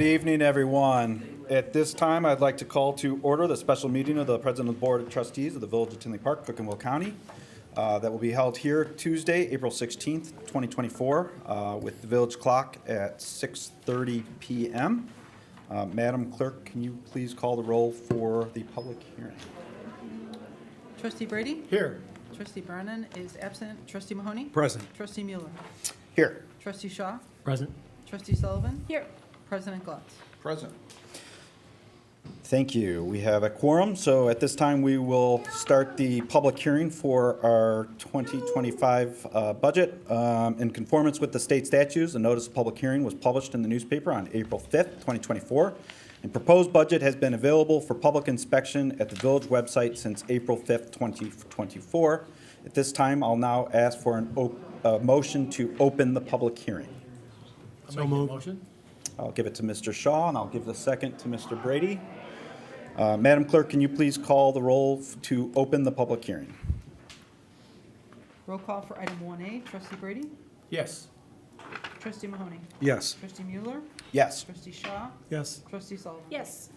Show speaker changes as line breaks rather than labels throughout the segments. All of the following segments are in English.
Good evening, everyone. At this time, I'd like to call to order the special meeting of the President of the Board of Trustees of the Village of Tinley Park, Cook and Will County, that will be held here Tuesday, April 16th, 2024, with the village clock at 6:30 p.m. Madam Clerk, can you please call the roll for the public hearing?
Trustee Brady?
Here.
Trustee Brennan is absent. Trustee Mahoney?
Present.
Trustee Mueller?
Here.
Trustee Shaw?
Present.
Trustee Sullivan?
Here.
President Glutz.
Present.
Thank you. We have a quorum, so at this time, we will start the public hearing for our 2025 budget. In conformance with the state statutes, a notice of public hearing was published in the newspaper on April 5th, 2024. And proposed budget has been available for public inspection at the village website since April 5th, 2024. At this time, I'll now ask for a motion to open the public hearing.
So moved. Motion?
I'll give it to Mr. Shaw, and I'll give the second to Mr. Brady. Madam Clerk, can you please call the roll to open the public hearing?
Roll call for item 1A. Trustee Brady?
Yes.
Trustee Mahoney?
Yes.
Trustee Mueller?
Yes.
Trustee Shaw?
Yes.
Trustee Sullivan?
Yes.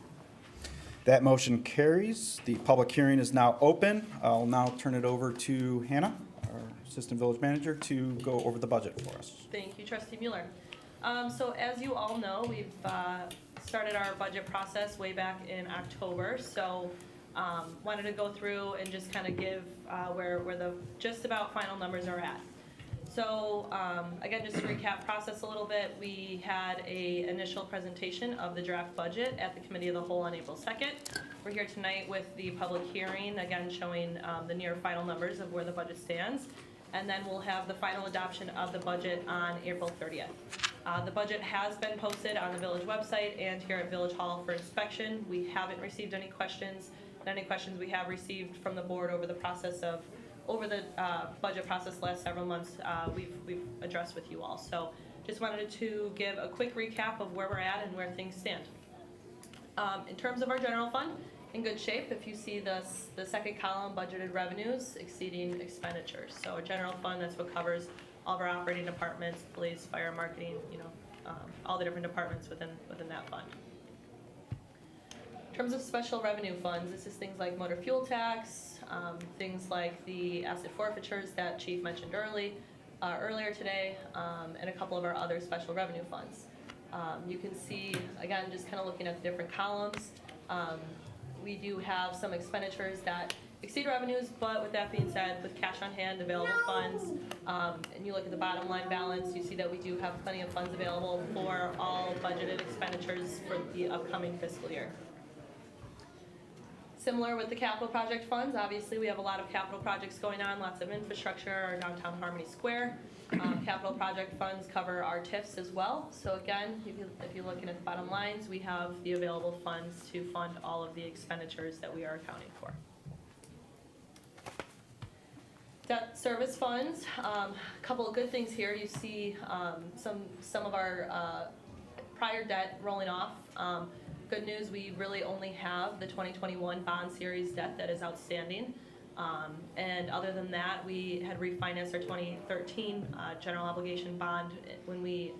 That motion carries. The public hearing is now open. I'll now turn it over to Hannah, our Assistant Village Manager, to go over the budget for us.
Thank you, Trustee Mueller. So as you all know, we've started our budget process way back in October. So wanted to go through and just kind of give where the just about final numbers are at. So again, just to recap process a little bit, we had a initial presentation of the draft budget at the Committee of the Whole on April 2nd. We're here tonight with the public hearing, again showing the near final numbers of where the budget stands. And then we'll have the final adoption of the budget on April 30th. The budget has been posted on the village website and here at Village Hall for inspection. We haven't received any questions. And any questions we have received from the board over the budget process last several months, we've addressed with you all. So just wanted to give a quick recap of where we're at and where things stand. In terms of our general fund, in good shape. If you see the second column, budgeted revenues exceeding expenditures. So our general fund, that's what covers all of our operating departments, police, fire, marketing, all the different departments within that fund. In terms of special revenue funds, this is things like motor fuel tax, things like the asset forfeitures that Chief mentioned earlier today, and a couple of our other special revenue funds. You can see, again, just kind of looking at the different columns, we do have some expenditures that exceed revenues, but with that being said, with cash on hand, available funds, and you look at the bottom line balance, you see that we do have plenty of funds available for all budgeted expenditures for the upcoming fiscal year. Similar with the capital project funds, obviously we have a lot of capital projects going on, lots of infrastructure, our downtown Harmony Square. Capital project funds cover our TIFs as well. So again, if you're looking at the bottom lines, we have the available funds to fund all of the expenditures that we are accounting for. Debt service funds, a couple of good things here. You see some of our prior debt rolling off. Good news, we really only have the 2021 bond series debt that is outstanding. And other than that, we had refinanced our 2013 general obligation bond when we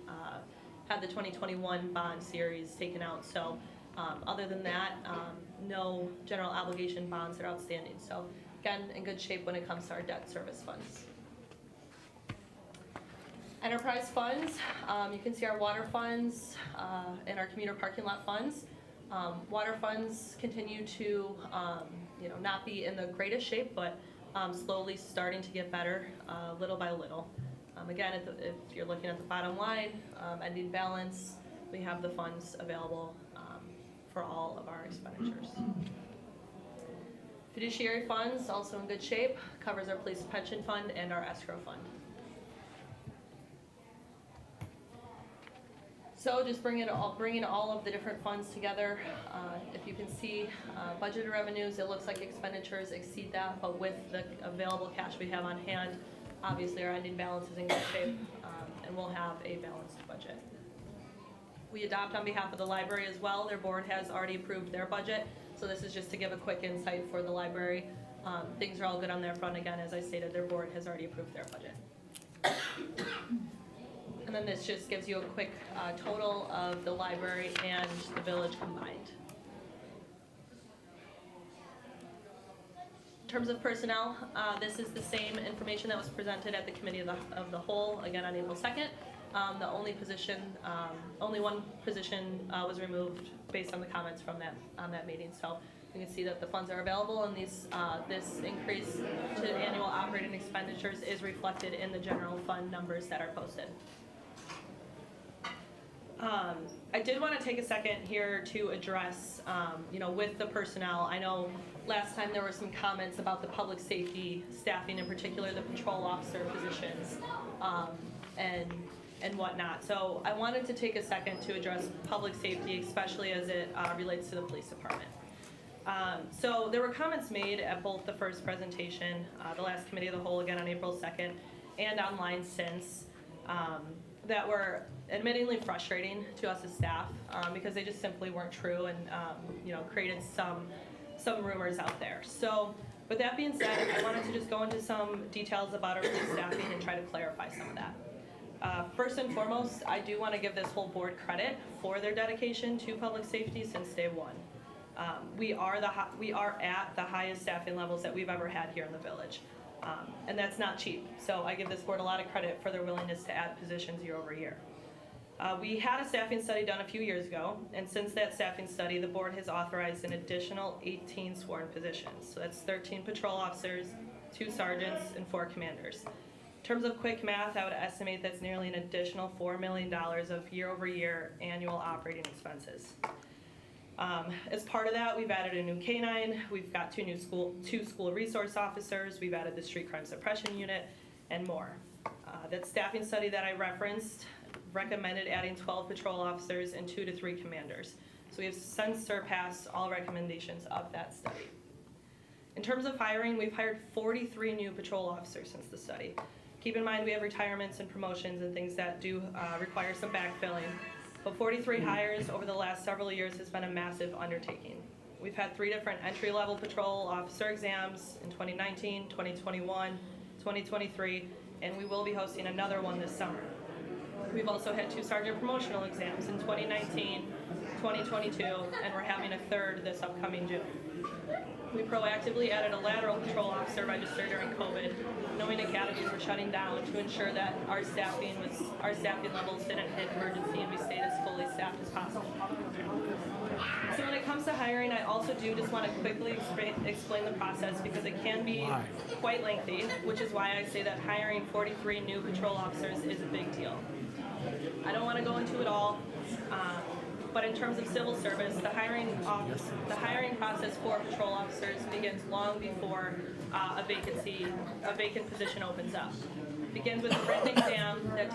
had the 2021 bond series taken out. So other than that, no general obligation bonds that are outstanding. So again, in good shape when it comes to our debt service funds. Enterprise funds, you can see our water funds and our commuter parking lot funds. Water funds continue to not be in the greatest shape, but slowly starting to get better little by little. Again, if you're looking at the bottom line, ending balance, we have the funds available for all of our expenditures. Fiduciary funds, also in good shape, covers our police pension fund and our escrow fund. So just bringing all of the different funds together. If you can see budgeted revenues, it looks like expenditures exceed that, but with the available cash we have on hand, obviously our ending balance is in good shape, and we'll have a balanced budget. We adopt on behalf of the library as well. Their board has already approved their budget, so this is just to give a quick insight for the library. Things are all good on their front. Again, as I stated, their board has already approved their budget. And then this just gives you a quick total of the library and the village combined. In terms of personnel, this is the same information that was presented at the Committee of the Whole, again on April 2nd. The only one position was removed based on the comments from that meeting. So you can see that the funds are available, and this increase to annual operating expenditures is reflected in the general fund numbers that are posted. I did want to take a second here to address, with the personnel. I know last time there were some comments about the public safety staffing, in particular the patrol officer positions, and whatnot. So I wanted to take a second to address public safety, especially as it relates to the police department. So there were comments made at both the first presentation, the last Committee of the Whole, again on April 2nd, and online since, that were admittingly frustrating to us as staff because they just simply weren't true and created some rumors out there. So with that being said, I wanted to just go into some details about our police staffing and try to clarify some of that. First and foremost, I do want to give this whole board credit for their dedication to public safety since day one. We are at the highest staffing levels that we've ever had here in the village. And that's not cheap. So I give this board a lot of credit for their willingness to add positions year over year. We had a staffing study done a few years ago, and since that staffing study, the board has authorized an additional 18 sworn positions. So that's 13 patrol officers, 2 sergeants, and 4 commanders. In terms of quick math, I would estimate that's nearly an additional $4 million of year over year annual operating expenses. As part of that, we've added a new K-9, we've got 2 school resource officers, we've added the street crime suppression unit, and more. That staffing study that I referenced recommended adding 12 patrol officers and 2 to 3 commanders. So we have since surpassed all recommendations of that study. In terms of hiring, we've hired 43 new patrol officers since the study. Keep in mind we have retirements and promotions and things that do require some backfilling. But 43 hires over the last several years has been a massive undertaking. We've had 3 different entry-level patrol officer exams in 2019, 2021, 2023, and we will be hosting another one this summer. We've also had 2 sergeant promotional exams in 2019, 2022, and we're having a 3rd this upcoming June. We proactively added a lateral patrol officer register during COVID, knowing academies were shutting down, to ensure that our staffing levels didn't hit emergency and we stayed as fully staffed as possible. So when it comes to hiring, I also do just want to quickly explain the process because it can be quite lengthy, which is why I say that hiring 43 new patrol officers is a big deal. I don't want to go into it all. But in terms of civil service, the hiring process for patrol officers begins long before a vacant position opens up. It begins with a written exam that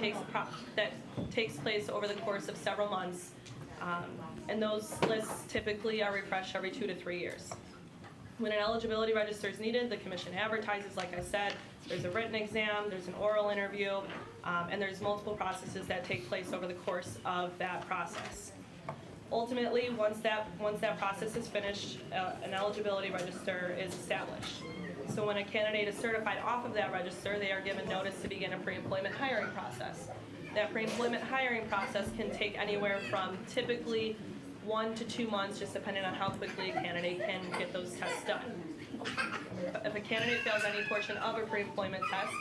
takes place over the course of several months, and those lists typically are refreshed every 2 to 3 years. When an eligibility register is needed, the commission advertises, like I said. There's a written exam, there's an oral interview, and there's multiple processes that take place over the course of that process. Ultimately, once that process is finished, an eligibility register is established. So when a candidate is certified off of that register, they are given notice to begin a pre-employment hiring process. That pre-employment hiring process can take anywhere from typically 1 to 2 months, just depending on how quickly a candidate can get those tests done. If a candidate fails any portion of a pre-employment test,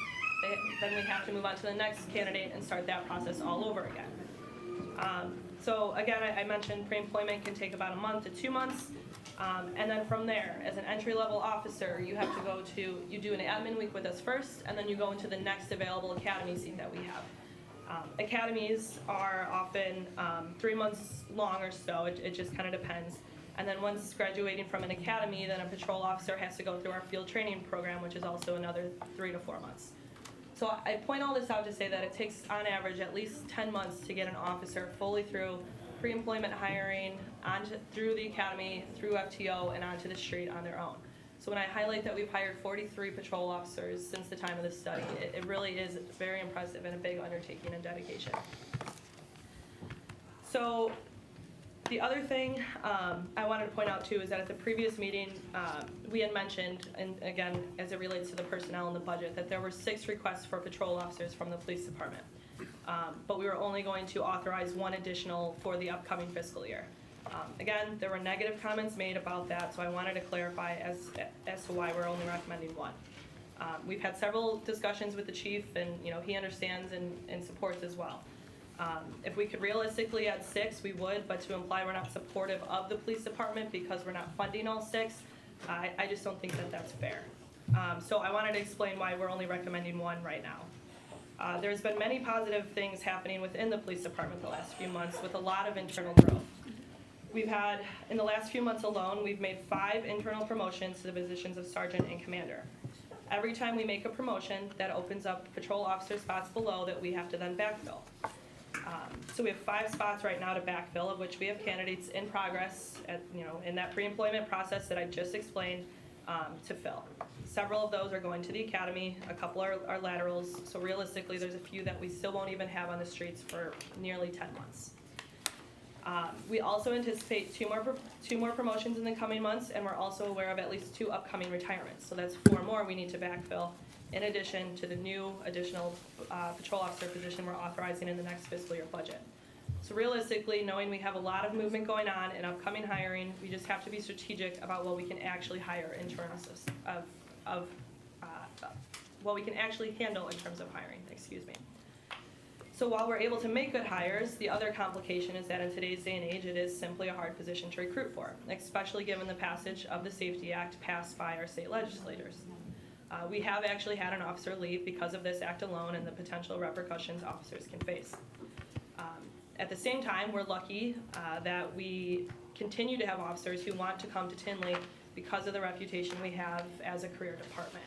then we have to move on to the next candidate and start that process all over again. So again, I mentioned pre-employment can take about 1 month to 2 months. And then from there, as an entry-level officer, you do an admin week with us first, and then you go into the next available academy seat that we have. Academies are often 3 months long or so, it just kind of depends. And then once graduating from an academy, then a patrol officer has to go through our field training program, which is also another 3 to 4 months. So I point all this out to say that it takes, on average, at least 10 months to get an officer fully through pre-employment hiring, through the academy, through FTO, and onto the street on their own. So when I highlight that we've hired 43 patrol officers since the time of this study, it really is very impressive and a big undertaking and dedication. So the other thing I wanted to point out too is that at the previous meeting, we had mentioned, and again, as it relates to the personnel and the budget, that there were 6 requests for patrol officers from the police department. but we were only going to authorize one additional for the upcoming fiscal year. Again, there were negative comments made about that, so I wanted to clarify as to why we're only recommending one. We've had several discussions with the chief, and, you know, he understands and supports as well. If we could realistically add 6, we would, but to imply we're not supportive of the police department because we're not funding all 6, I just don't think that that's fair. So I wanted to explain why we're only recommending 1 right now. There's been many positive things happening within the police department the last few months with a lot of internal growth. We've had, in the last few months alone, we've made 5 internal promotions to the positions of sergeant and commander. Every time we make a promotion, that opens up patrol officer spots below that we have to then backfill. So we have 5 spots right now to backfill, of which we have candidates in progress at, you know, in that pre-employment process that I just explained, to fill. Several of those are going to the academy, a couple are laterals, so realistically, there's a few that we still won't even have on the streets for nearly 10 months. We also anticipate two more promotions in the coming months, and we're also aware of at least 2 upcoming retirements. So that's 4 more we need to backfill, in addition to the new additional patrol officer position we're authorizing in the next fiscal year budget. So realistically, knowing we have a lot of movement going on in upcoming hiring, we just have to be strategic about what we can actually hire in terms of what we can actually handle in terms of hiring, excuse me. So while we're able to make good hires, the other complication is that in today's day and age, it is simply a hard position to recruit for, especially given the passage of the Safety Act passed by our state legislators. We have actually had an officer leave because of this act alone and the potential repercussions officers can face. At the same time, we're lucky that we continue to have officers who want to come to Tinley because of the reputation we have as a career department.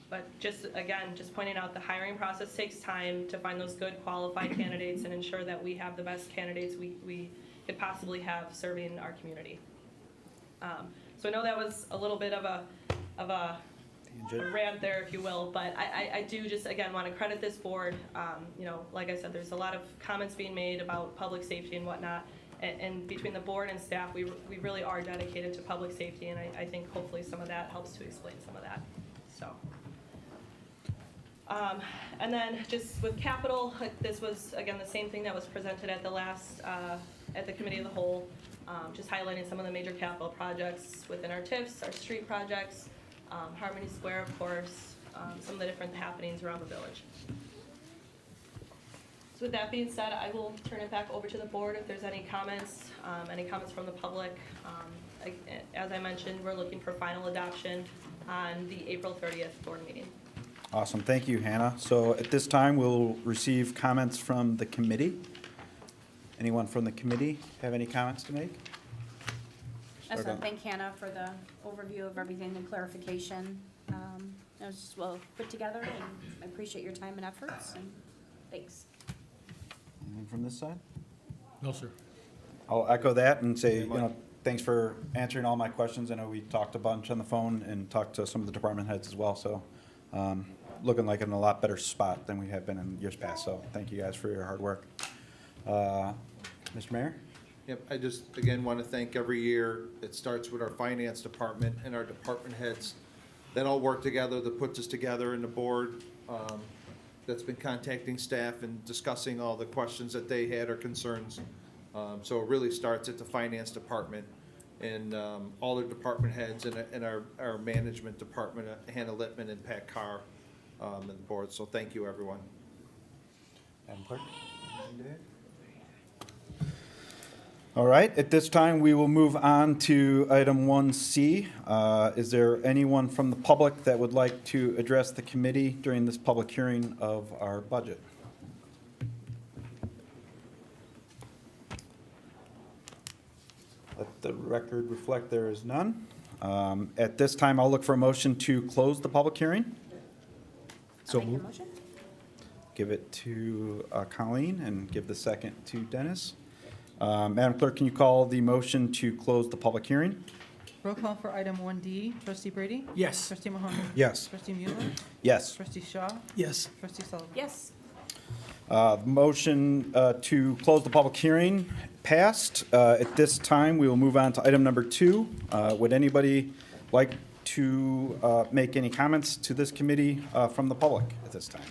But just, again, just pointing out the hiring process takes time to find those good qualified candidates and ensure that we have the best candidates we could possibly have serving our community. So I know that was a little bit of a rant there, if you will, but I do just, again, want to credit this board. You know, like I said, there's a lot of comments being made about public safety and whatnot, and between the board and staff, we really are dedicated to public safety, and I think hopefully some of that helps to explain some of that. So. And then just with capital, this was, again, the same thing that was presented at the last, at the committee of the whole, just highlighting some of the major capital projects within our TIFs, our street projects, Harmony Square, of course, some of the different happenings around the village. So with that being said, I will turn it back over to the board if there's any comments from the public. As I mentioned, we're looking for final adoption on the April 30th board meeting.
Awesome, thank you, Hannah. So at this time, we'll receive comments from the committee. Anyone from the committee have any comments to make?
I just
Start
want to thank Hannah for the overview of everything, the clarification. It was just well put together, and I appreciate your time and efforts, and thanks.
Anyone from this side?
No, sir.
I'll echo that and say, you know, thanks for answering all my questions. I know we talked a bunch on the phone and talked to some of the department heads as well, so looking like in a lot better spot than we have been in years past, so thank you guys for your hard work. Mr. Mayor?
Yep, I just, again, want to thank every year. It starts with our finance department and our department heads that all work together, that puts us together, and the board that's been contacting staff and discussing all the questions that they had or concerns. So it really starts at the finance department and all the department heads and our management department, Hannah Littman and Pat Carr, and the board. So thank you, everyone.
Madam Clerk? All right, at this time, we will move on to item 1C. Is there anyone from the public that would like to address the committee during this public hearing of our budget? Let the record reflect there is none. At this time, I'll look for a motion to close the public hearing.
I'll make the motion.
Give it to Colleen and give the second to Dennis. Madam Clerk, can you call the motion to close the public hearing?
Roll call for item 1D, trustee Brady?
Yes.
Trustee Mahoney?
Yes.
Trustee Mueller?
Yes.
Trustee Shaw?
Yes.
Trustee Sullivan?
Yes.
Motion to close the public hearing passed. At this time, we will move on to item number 2. Would anybody like to make any comments to this committee from the public at this time?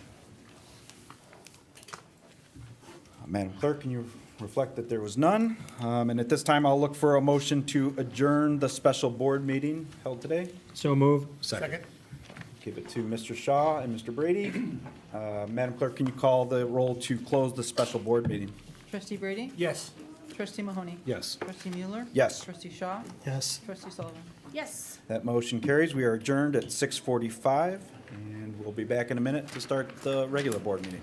Madam Clerk, can you reflect that there was none? And at this time, I'll look for a motion to adjourn the special board meeting held today.
So move. Second.
Give it to Mr. Shaw and Mr. Brady. Madam Clerk, can you call the roll to close the special board meeting?
Trustee Brady?
Yes.
Trustee Mahoney?
Yes.
Trustee Mueller?
Yes.
Trustee Shaw?
Yes.
Trustee Sullivan?
Yes.
That motion carries. We are adjourned at 6:45, and we'll be back in a minute to start the regular board meeting.